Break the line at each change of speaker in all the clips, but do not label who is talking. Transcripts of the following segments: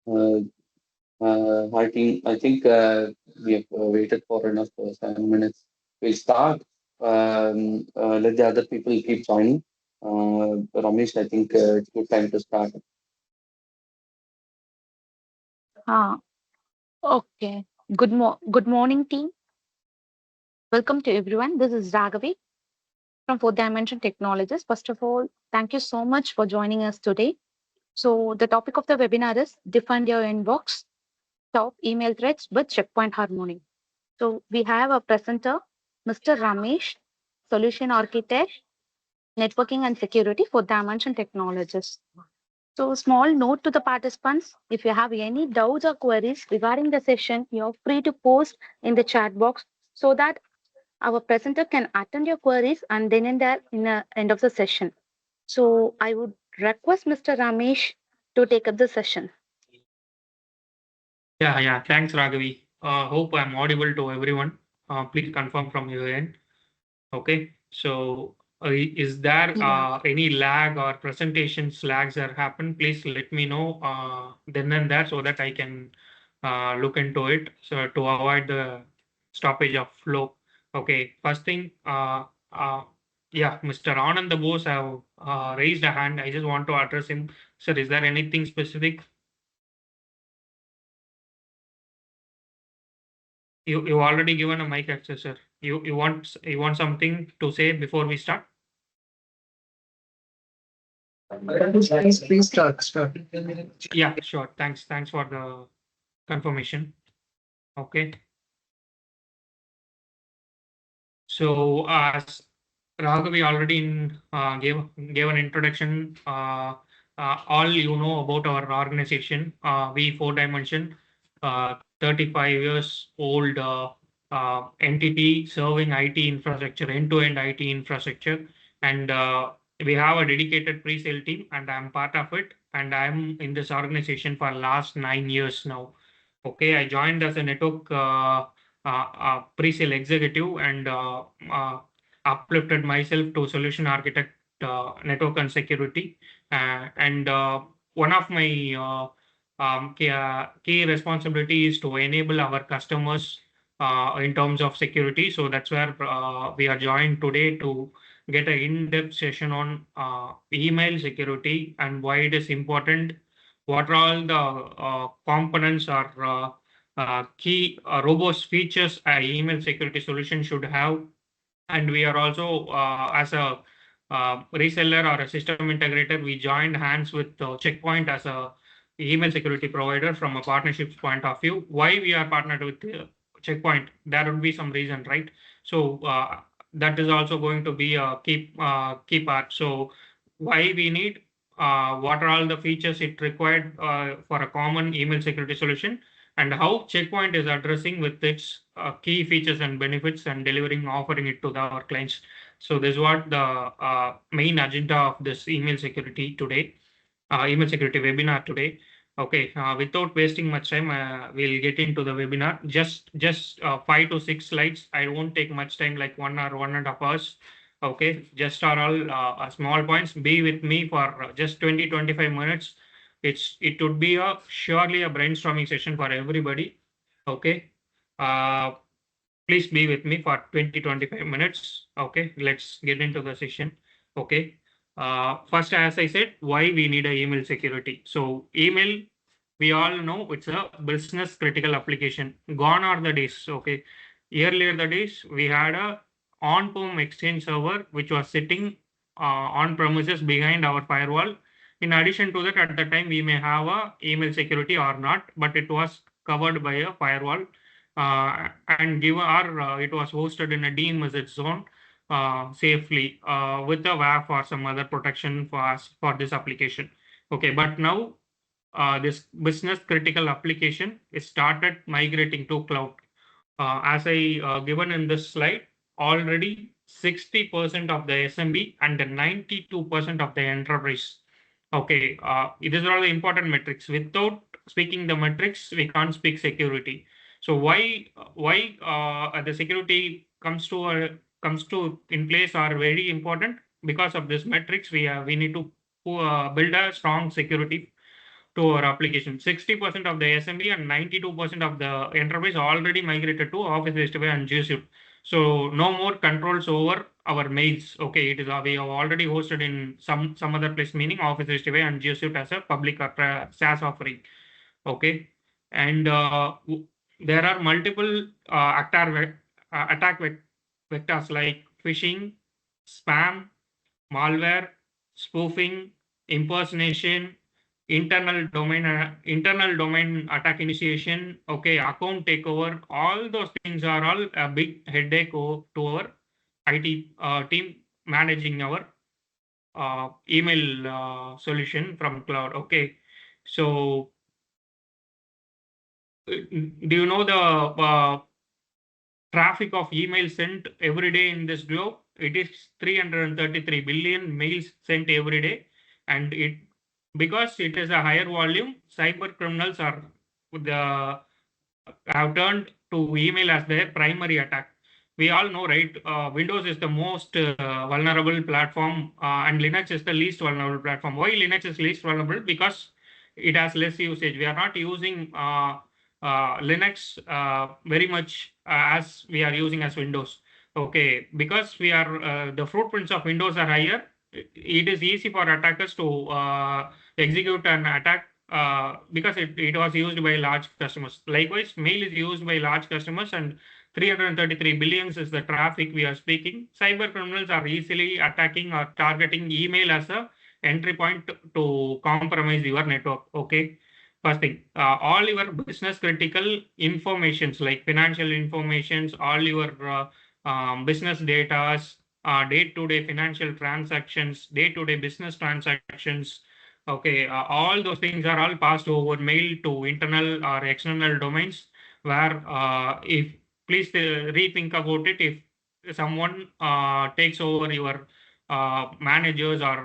Uh, I think we have waited for enough 7 minutes. We'll start. Let the other people keep joining. Ramesh, I think it's good time to start.
Ah, okay. Good morning, team. Welcome to everyone. This is Ragavi from Fourth Dimension Technologies. First of all, thank you so much for joining us today. So, the topic of the webinar is Defend Your Inbox, Top Email Threats with Checkpoint Harmony. So, we have a presenter, Mr. Ramesh, Solution Architect, Networking and Security for Dimension Technologies. So, small note to the participants, if you have any doubts or queries regarding the session, you're free to post in the chat box so that our presenter can attend your queries and then and there in the end of the session. So, I would request Mr. Ramesh to take up the session.
Yeah. Thanks, Raghavi. Hope I'm audible to everyone. Please confirm from your end. Okay. So, is there
Yeah.
any lag or presentations lags that happen? Please let me know then and there so that I can look into it. So to avoid the stoppage of flow. Okay. First thing, yeah, Mr. Anand Bose have raised a hand. I just want to address him. Sir, is there anything specific? You already given a mic access, sir. You want something to say before we start?
Please start.
Yeah, sure. Thanks for the confirmation. Okay. So as Raghavi already gave an introduction, all you know about our organization, we Four Dimension, 35 years old entity serving IT infrastructure, end-to-end IT infrastructure, and we have a dedicated pre-sale team, and I'm part of it, and I'm in this organization for last 9 years now. Okay, I joined as a network pre-sale executive and uplifted myself to solution architect, network and security. And one of my key responsibility is to enable our customers in terms of security. So that's where we are joined today to get an in-depth session on email security and why it is important, what are all the components or key robust features a email security solution should have. And we are also as a reseller or a system integrator, we joined hands with Checkpoint as a email security provider from a partnerships point of view. Why we are partnered with Checkpoint? There would be some reason, right? So that is also going to be a key part. So why we need, what are all the features it required for a common email security solution, and how Checkpoint is addressing with its key features and benefits and delivering, offering it to our clients. So this is what the main agenda of this email security webinar today. Okay, without wasting much time, we'll get into the webinar. Just 5 to 6 slides. I won't take much time, like 1 or 1.5 hours. Okay, just are all small points. Be with me for just 20-25 minutes. It would be a surely a brainstorming session for everybody. Okay. Uh, Please be with me for 20-25 minutes. Okay, let's get into the session. Okay. First, as I said, why we need a email security. So email, we all know it's a business critical application. Gone are the days. Okay. Earlier the days, we had a on-prem exchange server which was sitting on premises behind our firewall. In addition to that, at the time we may have a email security or not, but it was covered by a firewall, and give our it was hosted in a DMZ zone safely with a WAF or some other protection for us for this application. Okay, but now this business critical application is started migrating to cloud. As I given in this slide, already 60% of the SMB and 92% of the enterprise. Okay, these are all the important metrics. Without speaking the metrics, we can't speak security. So why the security comes to in place are very important. Because of this metrics, we need to build a strong security to our application. 60% of the SMB and 92% of the enterprise already migrated to Office 365 and G Suite. So no more controls over our mails. Okay, it is we have already hosted in some other place, meaning Office 365 and G Suite as a public or SaaS offering. Okay, and there are multiple attack vectors like phishing, spam, malware, spoofing, impersonation, internal domain attack initiation, okay, account takeover. All those things are all a big headache to our IT team managing our email solution from cloud. Okay, so do you know the traffic of email sent every day in this globe? It is 333 billion mails sent every day, and it because it is a higher volume, cyber criminals are the have turned to email as their primary attack. We all know, right? Windows is the most vulnerable platform, and Linux is the least vulnerable platform. Why Linux is least vulnerable? Because it has less usage. We are not using Linux very much as we are using as Windows. Okay, because we are the footprints of Windows are higher. It is easy for attackers to execute an attack because it was used by large customers. Likewise, mail is used by large customers, and 333 billions is the traffic we are speaking. Cyber criminals are easily attacking or targeting email as a entry point to compromise your network. Okay. First thing, all your business critical informations like financial informations, all your business data, day-to-day financial transactions, day-to-day business transactions. Okay, all those things are all passed over mail to internal or external domains where if please rethink about it. If someone takes over your managers or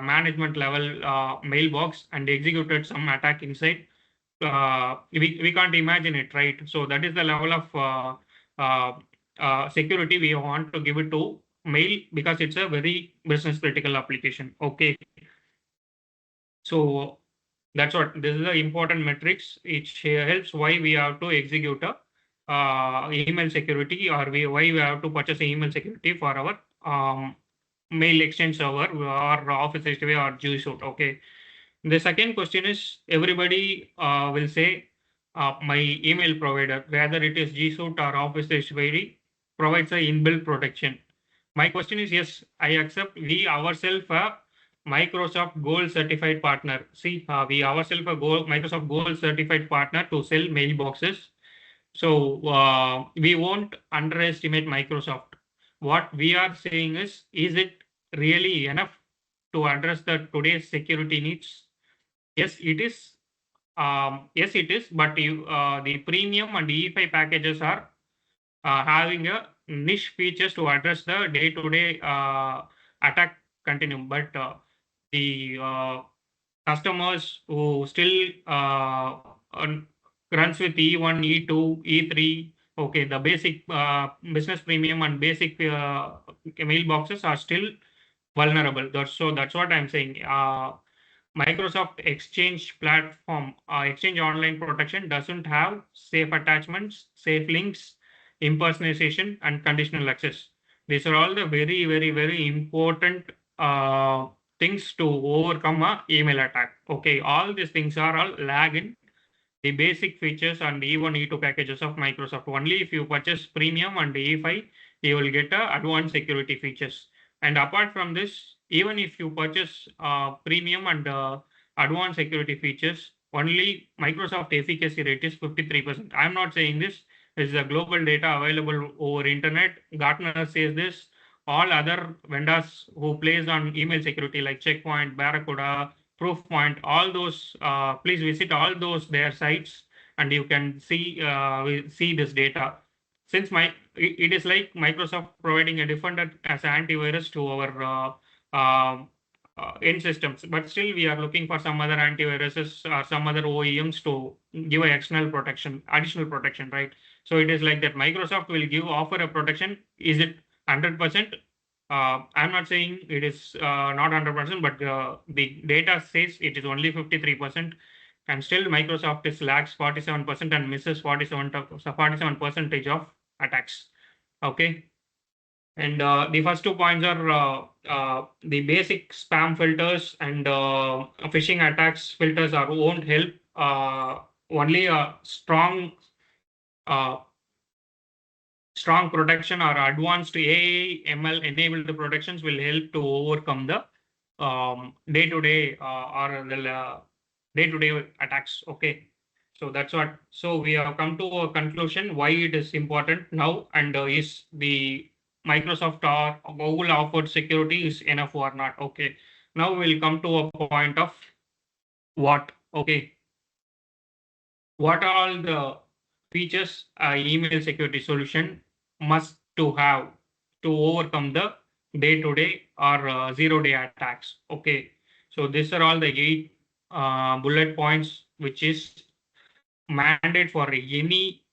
management level mailbox and executed some attack inside, we can't imagine it, right? So that is the level of security we want to give it to mail because it's a very business critical application. Okay, so that's what this is the important metrics. It helps why we have to execute a email security, or why we have to purchase email security for our mail exchange server or Office 365 or G Suite. Okay. The second question is everybody will say my email provider, whether it is G Suite or Office 365, provides a inbuilt protection. My question is yes, I accept. We ourselves a Microsoft Gold certified partner. See, we ourselves a Microsoft Gold certified partner to sell mailboxes. So we won't underestimate Microsoft. What we are saying is it really enough to address the today's security needs? Yes, it is. Yes, it is. But the premium and E5 packages are having a niche features to address the day-to-day attack continuum. But the customers who still runs with E1, E2, E3, okay, the basic business premium and basic mailboxes are still vulnerable. That's what I'm saying. Microsoft Exchange platform, Exchange Online Protection doesn't have safe attachments, safe links, impersonation, and conditional access. These are all the very, very, very important things to overcome a email attack. Okay, all these things are all lag in the basic features and E1, E2 packages of Microsoft. Only if you purchase premium and E5, you will get advanced security features. And apart from this, even if you purchase premium and advanced security features, only Microsoft efficacy rate is 53%. I'm not saying this. This is a global data available over internet. Gartner says this. All other vendors who plays on email security like Checkpoint, Barracuda, Proofpoint, all those, please visit all those their sites and you can see this data. Since it is like Microsoft providing a defender as antivirus to our end systems, but still we are looking for some other antiviruses or some other OEMs to give a external protection, additional protection, right? So it is like that Microsoft will offer a protection. Is it 100%? I'm not saying it is not 100%, but the data says it is only 53%. and still Microsoft is lags 47% and misses 47% of attacks. Okay. And the first 2 points are the basic spam filters and phishing attacks filters are won't help. Only a uh, strong protection or advanced AI ML enabled protections will help to overcome the day-to-day or the day-to-day attacks. Okay. So that's what. So we have come to a conclusion why it is important now, and is the Microsoft or Google offered security is enough or not. Okay. Now we'll come to a point of what. Okay. What are all the features a email security solution must to have to overcome the day-to-day or zero-day attacks? Okay. So these are all the 8 bullet points, which is mandate for any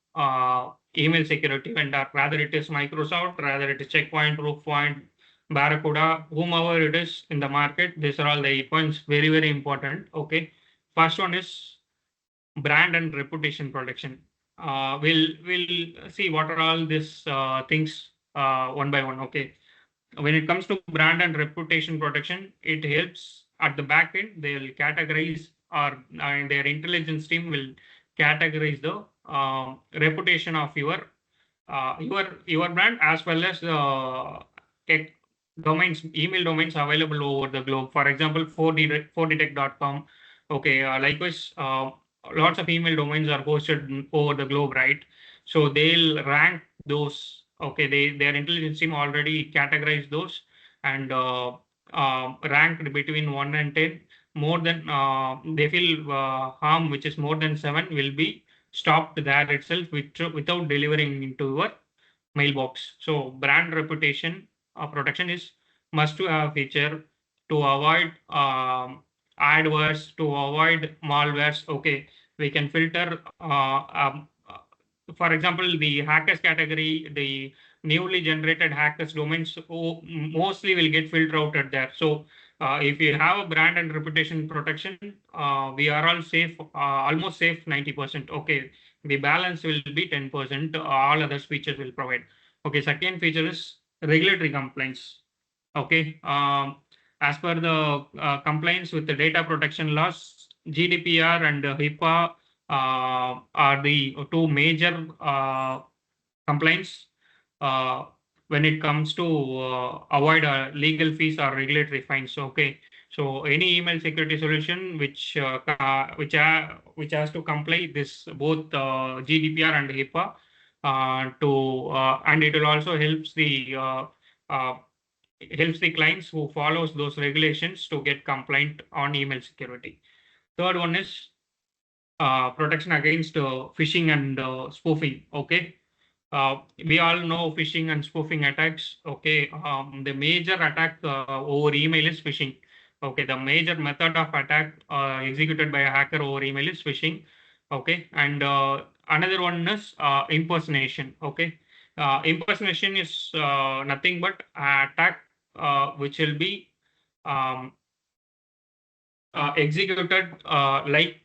email security vendor, rather it is Microsoft, rather it is Checkpoint, Proofpoint, Barracuda, whomever it is in the market. These are all the 8 points, very, very important. Okay. First one is brand and reputation protection. We'll see what are all these things one by one. Okay. When it comes to brand and reputation protection, it helps at the back end. They'll categorize, or their intelligence team will categorize the reputation of your brand, as well as the tech domains, email domains available over the globe. For example, 4dtech.com. Okay, likewise, lots of email domains are hosted over the globe, right? So they'll rank those. Okay, their intelligence team already categorized those and ranked between 1 and 10. More than they feel harm, which is more than 7, will be stopped there itself without delivering into your mailbox. So brand reputation protection is must to have feature to avoid adverse, to avoid malwares. Okay, we can filter. For example, the hackers category, the newly generated hackers domains mostly will get filtered out there. So if you have a brand and reputation protection, we are all safe, almost safe 90%. Okay, the balance will be 10%. All other features will provide. Okay, second feature is regulatory compliance. Okay, as per the compliance with the data protection laws, GDPR and HIPAA are the two major compliance when it comes to avoid legal fees or regulatory fines. Okay, so any email security solution which has to comply this both GDPR and HIPAA and it will also uh, helps the clients who follows those regulations to get compliant on email security. Third one is protection against phishing and spoofing. Okay, we all know phishing and spoofing attacks. Okay, the major attack over email is phishing. Okay, the major method of attack executed by a hacker over email is phishing. Okay, and another one is impersonation. Okay, impersonation is nothing but attack which will be um, executed like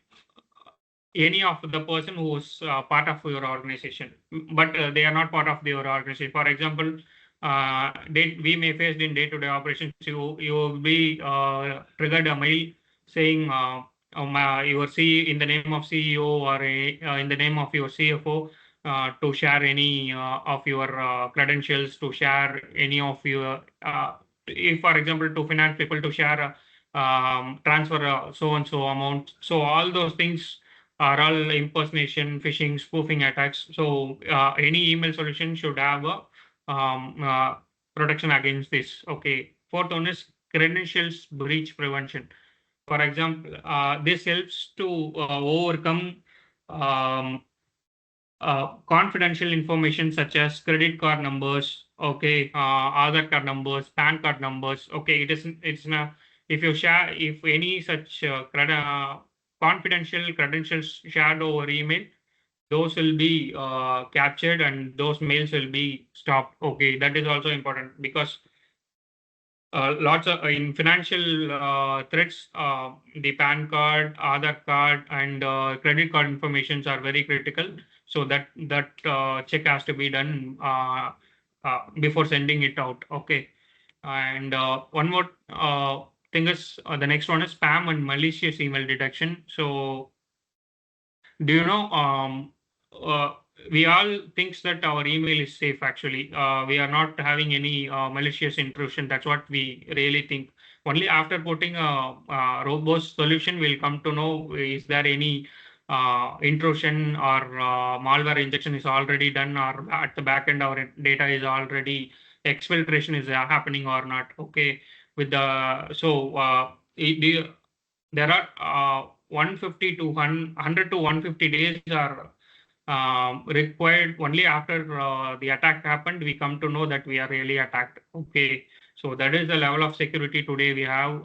any of the person who is part of your organization, but they are not part of your organization. For example, we may face in day-to-day operations. You will be triggered a mail saying your in the name of CEO or in the name of your CFO to share any of your credentials, to share any of your if, for example, to finance people to share transfer so and so amount. So all those things are all impersonation, phishing, spoofing attacks. So any email solution should have a protection against this. Okay. Fourth one is credentials breach prevention. For example, this helps to overcome um, confidential information such as credit card numbers, okay, Aadhaar card numbers, PAN card numbers. Okay, it's not, if you share, if any such confidential credentials shared over email, those will be captured and those mails will be stopped. Okay, that is also important because lots of in financial threats, the PAN card, Aadhaar card, and credit card informations are very critical. So that check has to be done before sending it out. Okay, and one more thing is the next one is spam and malicious email detection. So do you know, uh, we all thinks that our email is safe actually. We are not having any malicious intrusion. That's what we really think. Only after putting a robust solution, we'll come to know is there any intrusion or malware injection is already done, or at the back end our data is already exfiltration is happening or not. Okay, with the so there are 150 to 100 to 150 days are required. Only after the attack happened, we come to know that we are really attacked. Okay, so that is the level of security today we have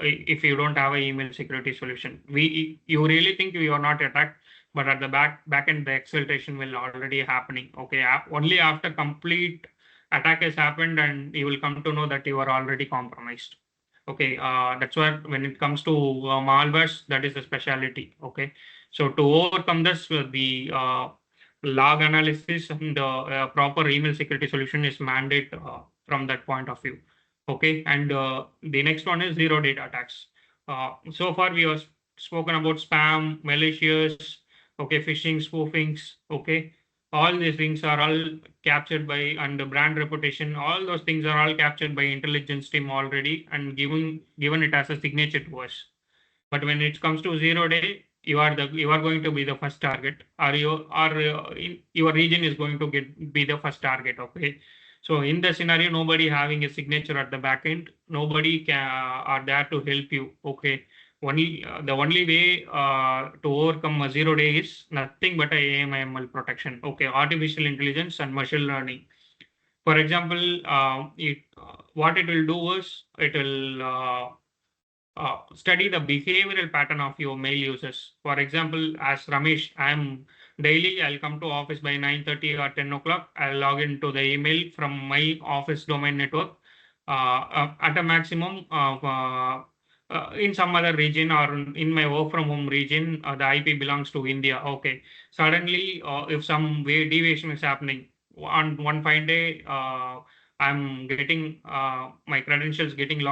if you don't have an email security solution. You really think you are not attacked, but at the back end the exfiltration will already happening. Okay, only after complete attack has happened, and you will come to know that you are already compromised. Okay, that's why when it comes to malwares, that is the specialty. Okay, so to overcome this, the log analysis and proper email security solution is mandate from that point of view. Okay, and the next one is zero data attacks. So far we have spoken about spam, malicious, okay, phishing, spoofings. Okay, all these things are all captured by, and the brand reputation, all those things are all captured by intelligence team already and given it as a signature to us. But when it comes to 0 day, you are going to be the first target, or your region is going to be the first target. Okay, so in the scenario, nobody having a signature at the back end, nobody can are there to help you. Okay, only the only way to overcome a 0 day is nothing but a AML protection. Okay, artificial intelligence and machine learning. For example, what it will do is it will study the behavioral pattern of your mail users. For example, as Ramesh, I'll come to office by 9:30 or 10 o'clock. I'll log into the email from my office domain network at a maximum of in some other region, or in my work from home region, the IP belongs to India. Okay. Suddenly, if some way deviation is happening, on one fine day, I'm getting my credentials getting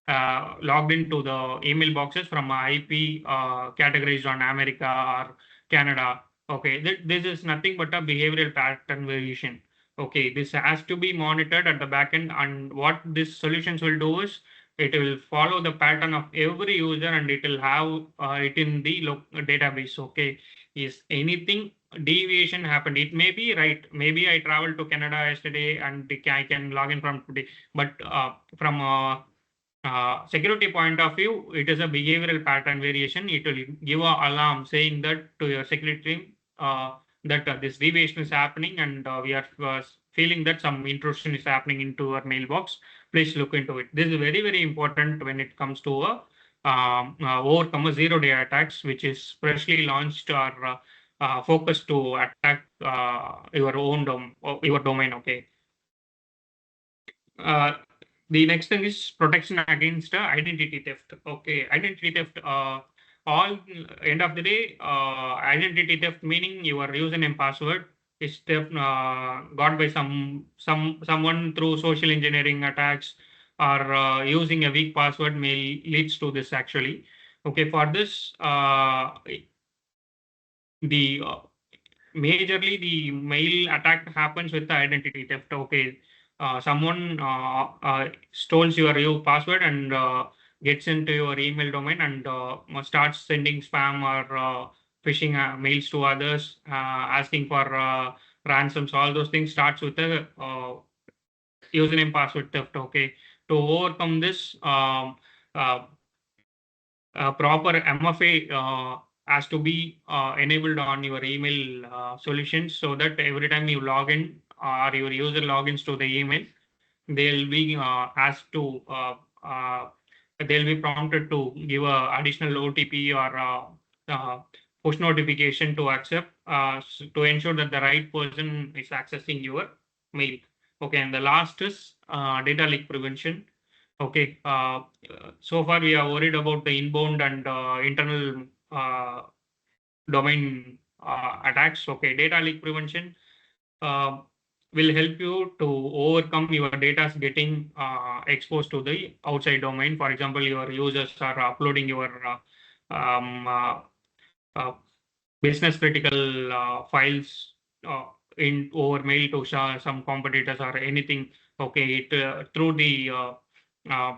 uh, logged into the email boxes from IP categorized on America or Canada. Okay, this is nothing but a behavioral pattern variation. Okay, this has to be monitored at the back end, and what these solutions will do is it will follow the pattern of every user, and it will have it in the database. Okay, is anything deviation happened? It may be right. Maybe I traveled to Canada yesterday and I can log in from today, but from security point of view, it is a behavioral pattern variation. It will give a alarm saying that to your security team that this deviation is happening, and we are feeling that some intrusion is happening into our mailbox. Please look into it. This is very, very important when it comes to overcome a 0 day attacks, which is freshly launched or focused to attack your domain. Okay. Uh, the next thing is protection against identity theft. Okay, identity theft. All end of the day, identity theft meaning your username password is theft, got by someone through social engineering attacks, or using a weak password may leads to this actually. Okay, for this, the majorly the mail attack happens with the identity theft. Okay, someone steals your password and gets into your email domain and starts sending spam or phishing mails to others, asking for ransoms. All those things starts with the username password theft. Okay, to overcome this, uh, proper MFA has to be enabled on your email solutions, so that every time you log in or your user logins to the email, they'll be asked to they'll be prompted to give a additional OTP or push notification to accept to ensure that the right person is accessing your mail. Okay, and the last is data leak prevention. Okay, so far we are worried about the inbound and internal domain attacks. Okay, data leak prevention uh, will help you to overcome your data getting exposed to the outside domain. For example, your users are uploading your um, uh, uh, business critical files uh, in over mail to some competitors or anything. Okay, through the uh,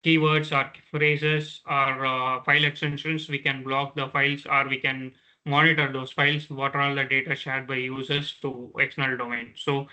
keywords or phrases or file extensions, we can block the files or we can monitor those files, what are all the data shared by users to external domain. So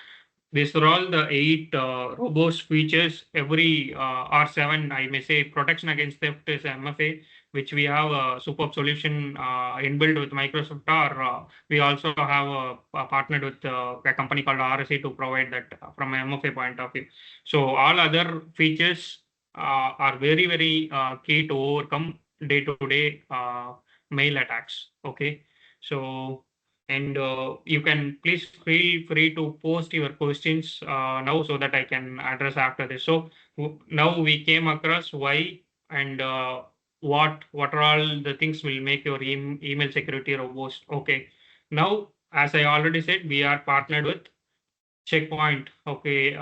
these are all the 8 robust features. Every R7, I may say, protection against theft is MFA, which we have a superb solution inbuilt with Microsoft, or we also have partnered with a company called RSA to provide that from an MFA point of view. So all other features are very, very key to overcome day-to-day mail attacks. Okay, so and you can please feel free to post your questions now so that I can address after this. So now we came across why and what are all the things will make your email security robust. Okay, now as I already said, we are partnered with Checkpoint. Okay,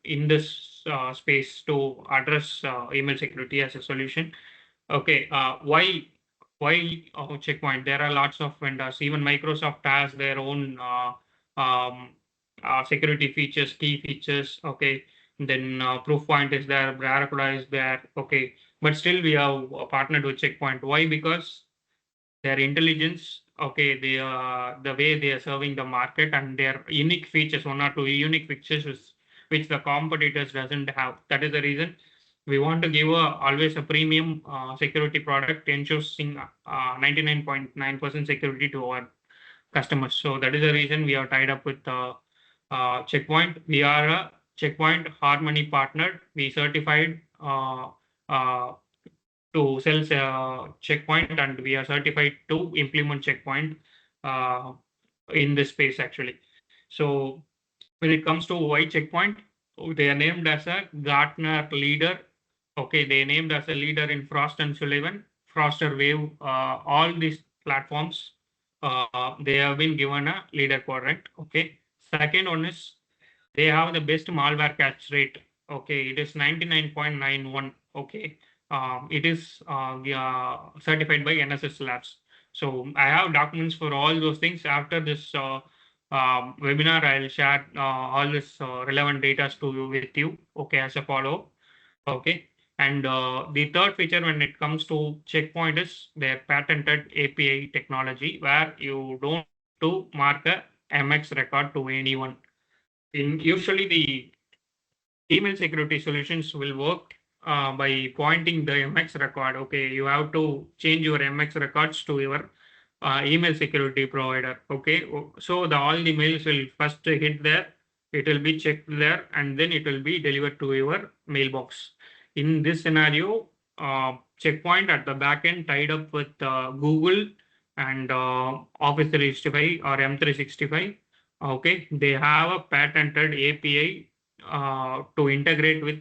in this space to address email security as a solution. Okay, why Checkpoint? There are lots of vendors. Even Microsoft has their own um, security features, key features. Okay, then Proofpoint is there, Barracuda is there. Okay, but still we have partnered with Checkpoint. Why? Because their intelligence, okay, the way they are serving the market and their unique features, 1 or 2 unique features which the competitors doesn't have. That is the reason we want to give always a premium security product, ensuring 99.9% security to our customers. So that is the reason we are tied up with Checkpoint. We are a Checkpoint Harmony partner. We certified uh, to sell Checkpoint, and we are certified to implement Checkpoint uh, in this space actually. So when it comes to why Checkpoint, they are named as a Gartner leader. Okay, they named as a leader in Frost and Sullivan, Froster Wave, all these platforms. They have been given a leader quadrant. Okay. Second one is they have the best malware catch rate. Okay, it is 99.91. Okay, it is certified by NSS Labs. So I have documents for all those things. After this webinar, I'll share all this relevant data to with you. Okay, as a follow. Okay, and the third feature when it comes to Checkpoint is their patented API technology, where you don't to mark a MX record to anyone. In usually the email security solutions will work by pointing the MX record. Okay, you have to change your MX records to your email security provider. Okay, so the all the mails will first hit there, it will be checked there, and then it will be delivered to your mailbox. In this scenario, Checkpoint at the back end tied up with Google and Office 365 or M365. Okay, they have a patented API to integrate with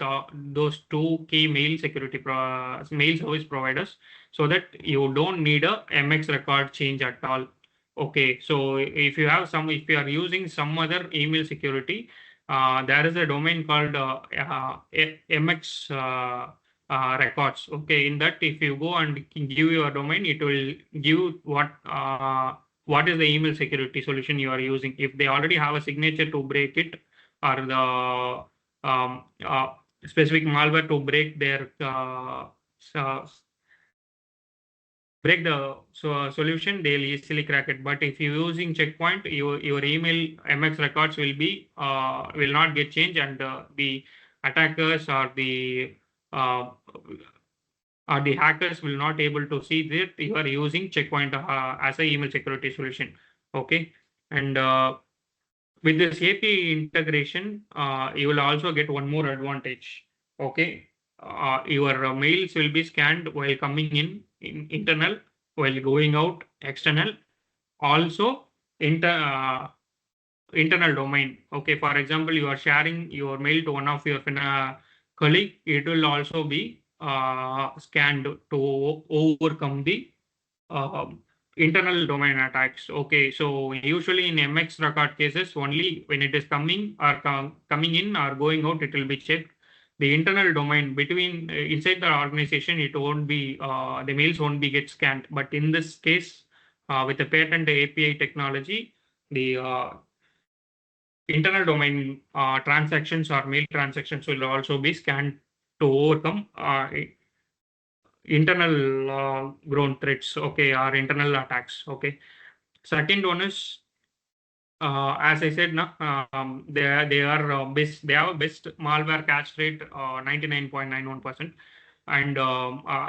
those 2 key mail service providers, so that you don't need a MX record change at all. Okay, so if you are using some other email security, there is a domain called MX records. Okay, in that if you go and give your domain, it will give what is the email security solution you are using. If they already have a signature to break it, or the um, uh, specific malware to break their break the solution, they'll easily crack it. But if you're using Checkpoint, your email MX records will not get changed, and the attackers uh, or the hackers will not able to see that you are using Checkpoint as a email security solution. Okay, and with this API integration, you will also get one more advantage. Okay, your mails will be scanned while coming in internal, while going out external. Also, inter internal domain. Okay, for example, you are sharing your mail to one of your colleague, it will also be scanned to overcome the uh, internal domain attacks. Okay, so usually in MX record cases, only when it is coming or coming in or going out, it will be checked. The internal domain between inside the organization, it won't be the mails won't be get scanned. But in this case, with the patent API technology, the internal domain transactions or mail transactions will also be scanned to overcome internal grown threats, okay, or internal attacks. Okay. Second one is, as I said, no, they have a best malware catch rate, 99.91%. And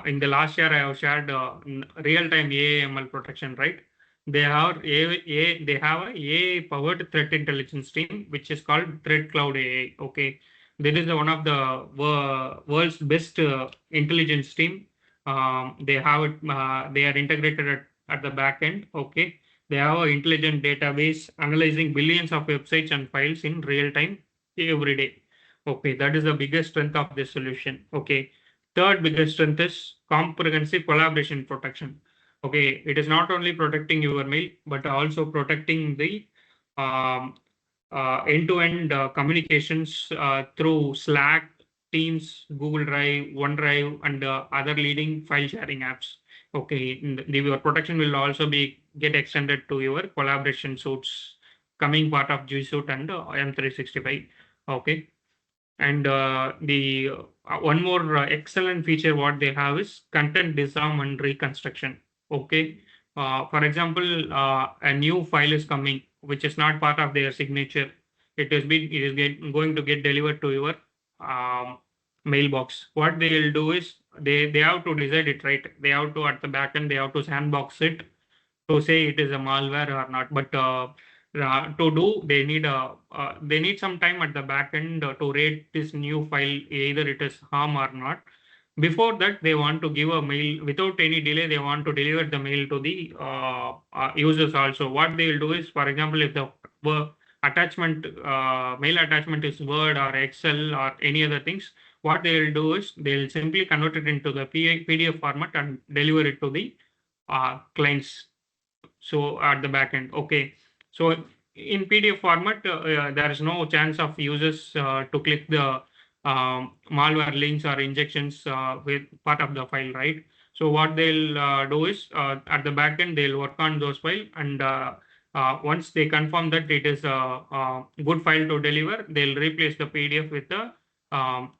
in the last year, I have shared real-time AML protection, right? They have a AI powered threat intelligence team, which is called Threat Cloud AI. Okay, this is one of the world's best intelligence team. They have it. They are integrated at the back end. Okay, they have an intelligent database analyzing billions of websites and files in real time every day. Okay, that is the biggest strength of this solution. Okay, third biggest strength is comprehensive collaboration protection. Okay, it is not only protecting your mail, but also protecting the um, end-to-end communications through Slack, Teams, Google Drive, OneDrive, and other leading file sharing apps. Okay, your protection will also be get extended to your collaboration suites, coming part of G Suite and M365. Okay, and the one more excellent feature what they have is content disarm and reconstruction. Okay, for example, a new file is coming which is not part of their signature. Going to get delivered to your um, mailbox. What they will do is they have to decide it, right. They have to, at the back end, they have to sandbox it to say it is a malware or not. But to do, they need some time at the back end to rate this new file, either it is harm or not. Before that, they want to give a mail without any delay. They want to deliver the mail to the users also. What they will do is, for example, if the attachment mail attachment is Word or Excel or any other things, what they will do is they will simply convert it into the PDF format and deliver it to the clients, so at the back end. Okay, so in PDF format, there is no chance of users to click the malware links or injections with part of the file, right? So what they'll do is, at the back end, they'll work on those file, and once they confirm that it is a good file to deliver, they'll replace the PDF with the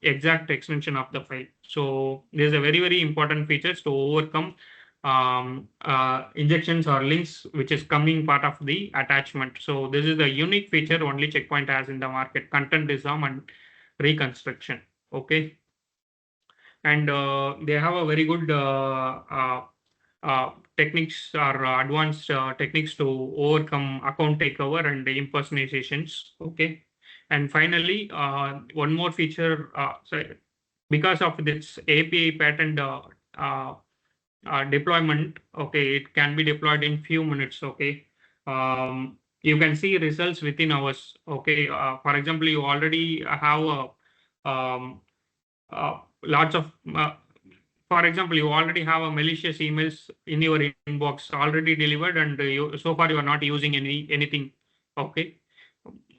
exact extension of the file. So there's a very important features to overcome injections or links which is coming part of the attachment. So this is the unique feature only Checkpoint has in the market: content disarm and reconstruction. Okay, and they have a very good techniques or advanced techniques to overcome account takeover and impersonations. Okay, and finally, one more feature. So because of this API patent deployment, okay, it can be deployed in few minutes. Okay, you can see results within hours. Okay, for example, you already have lots of for example, you already have a malicious emails in your inbox already delivered, and you, so far you are not using anything. Okay,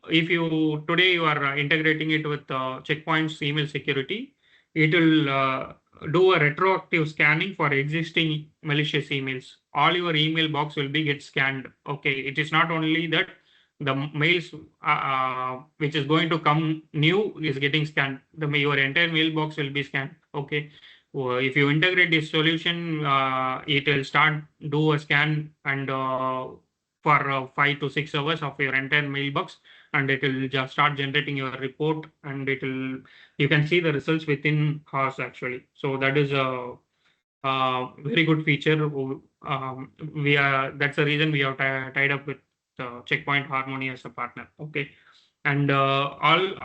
if you today you are integrating it with Checkpoint's email security, it will do a retroactive scanning for existing malicious emails. All your email box will be get scanned. Okay, it is not only that the mails which is going to come new is getting scanned. Your entire mailbox will be scanned. Okay, if you integrate this solution, it will start do a scan and for 5 to 6 hours of your entire mailbox, and it will just start generating your report, and it will, you can see the results within hours actually. So that is a very good feature. We are, that's the reason we have tied up with Checkpoint Harmony as a partner. Okay, and all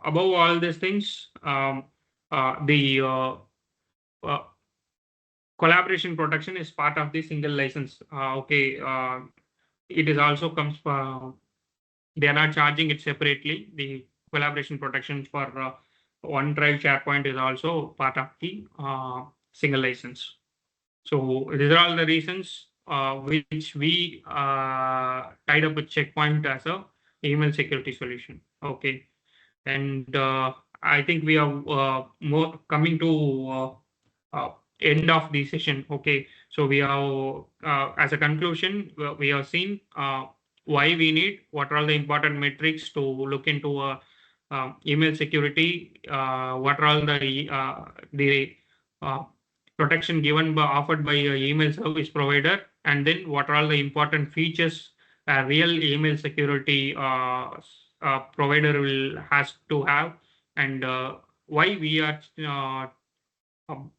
above all these things, the uh, collaboration protection is part of the single license. Okay, it is also comes they are not charging it separately. The collaboration protection for OneDrive SharePoint is also part of the single license. So these are all the reasons which we tied up with Checkpoint as a email security solution. Okay, and I think we are more coming to end of the session. Okay, so we have as a conclusion we have seen why we need, what are all the important metrics to look into email security, what are all the uh, protection given by offered by a email service provider, and then what are all the important features a real email security provider will has to have, and why we are um,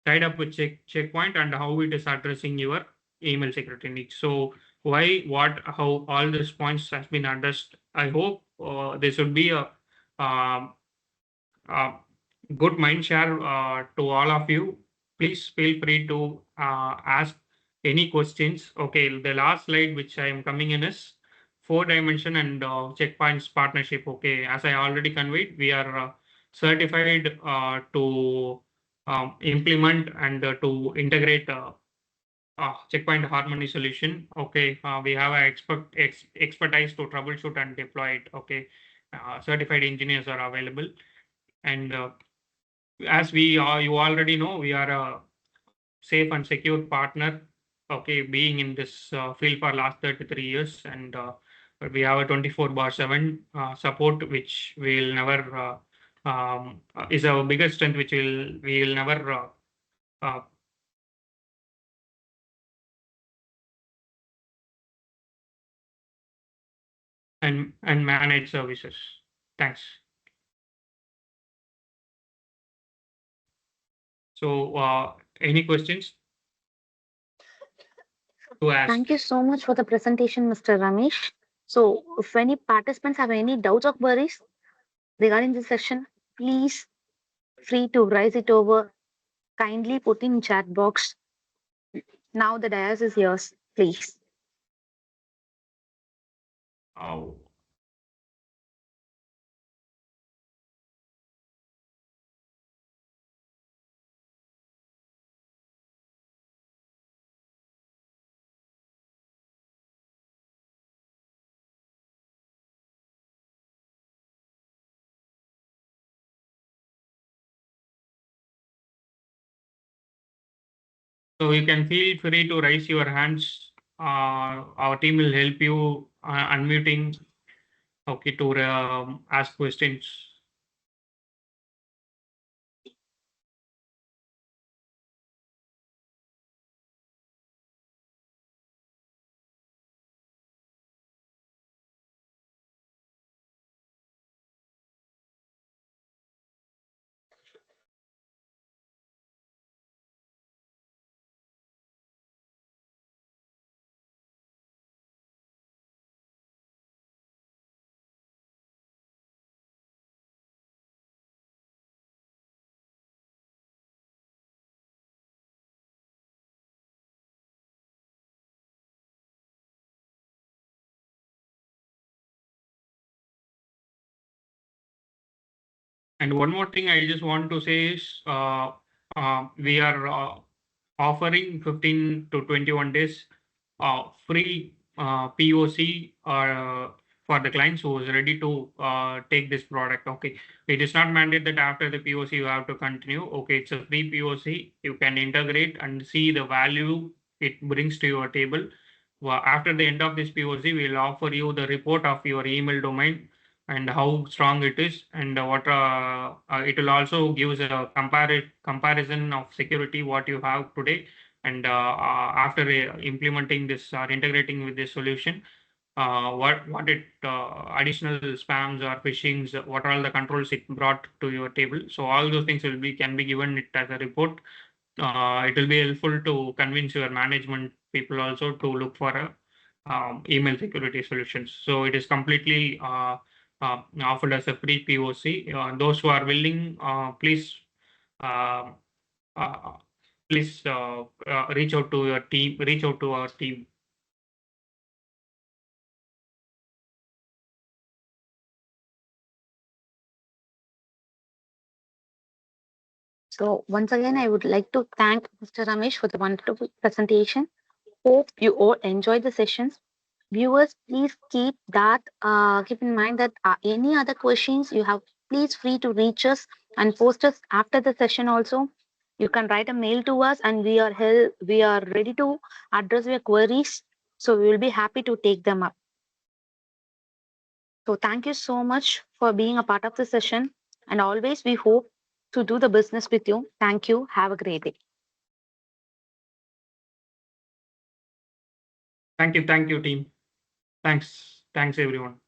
tied up with checkpoint, and how it is addressing your email security needs. So why, what, how, all these points has been addressed. I hope this would be a um, uh, good mind share to all of you. Please feel free to ask any questions. Okay, the last slide which I am coming in is 4 dimension and checkpoints partnership. Okay, as I already conveyed, we are certified to implement and to integrate checkpoint harmony solution. Okay, we have a expertise to troubleshoot and deploy it. Okay, certified engineers are available, and as we are, you already know, we are a safe and secure partner. Okay, being in this field for last 33 years, and we have a 24/7 support, which will never is our biggest strength, which we will never uh, and manage services. Thanks. So, any questions to ask?
Thank you so much for the presentation, Mr. Ramesh. So, if any participants have any doubts or queries regarding this session, please free to raise it over. Kindly put in chat box. Now the dais is yours, please.
Uh, So you can feel free to raise your hands. Our team will help you unmuting. Okay, to ask questions. And one more thing I just want to say is we are offering 15 to 21 days free POC for the clients who is ready to take this product. Okay, it is not mandated that after the POC you have to continue. Okay, it's a free POC. You can integrate and see the value it brings to your table. Well, after the end of this POC, we will offer you the report of your email domain and how strong it is, and what it will also give a comparison of security what you have today, and after implementing this or integrating with this solution, what it additional spams or phishings, what are all the controls it brought to your table. So all those things will be can be given it as a report. It will be helpful to convince your management people also to look for a email security solutions. So it is completely offered as a free POC. Those who are willing, uh, uh, please reach out to your team, reach out to our team.
So once again, I would like to thank Mr. Ramesh for the wonderful presentation. Hope you all enjoyed the sessions. Viewers, please keep in mind that any other questions you have, please free to reach us and post us after the session also. You can write a mail to us and we are ready to address your queries. So we will be happy to take them up. So thank you so much for being a part of the session. And always we hope to do the business with you. Thank you. Have a great day.
Thank you, team. Thanks, everyone.